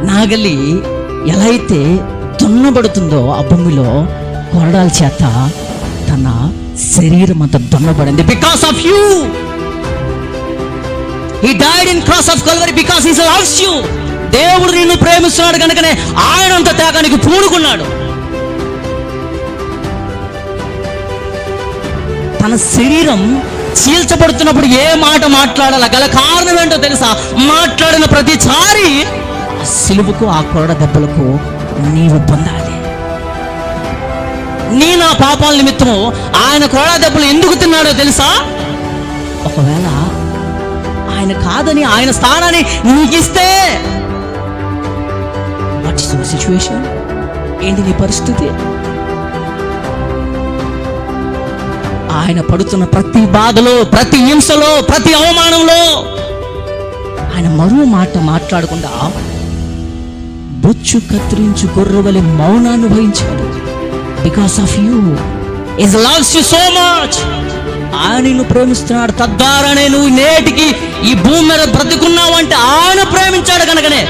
నాగలి ఎలా అయితే దున్నబడుతుందో ఆ భూమిలో కొరడాల చేత తన శరీరం అంతా దున్నబడింది. Because of you he died in cross of Calvary because he loves you. దేవుడు నిన్ను ప్రేమిస్తున్నాడు కనుకనే ఆయన అంత త్యాగానికి పూనుకున్నాడు. తన శరీరం చీల్చబడుతున్నప్పుడు ఏ మాట మాట్లాడాల గల కారణం ఏంటో తెలుసా? మాట్లాడిన ప్రతిసారి ఆ సిలువకు, ఆ కొరడ దెబ్బలకు నీవు పొందాలి. నా పాపాల నిమిత్తము ఆయన కొరడ దెబ్బలు ఎందుకు తిన్నాడో తెలుసా? ఒకవేళ ఆయన కాదని ఆయన స్థానాన్ని నీకు ఇస్తే వాట్ ఇస్ యువర్ సిచ్యువేషన్? ఏంటి నీ పరిస్థితి? ఆయన పడుతున్న ప్రతి బాధలో, ప్రతి హింసలో, ప్రతి అవమానంలో ఆయన మరో మాట మాట్లాడకుండా బొచ్చు కత్తిరించు గొర్రెవలె మౌనాన్ని వహించాడు. Because of you is loves you so much. ఆయన నిన్ను ప్రేమిస్తున్నాడు. తద్వారానే నువ్వు నేటికి ఈ భూమి మీద బ్రతుకున్నావు అంటే ఆయన ప్రేమించాడు కనుకనే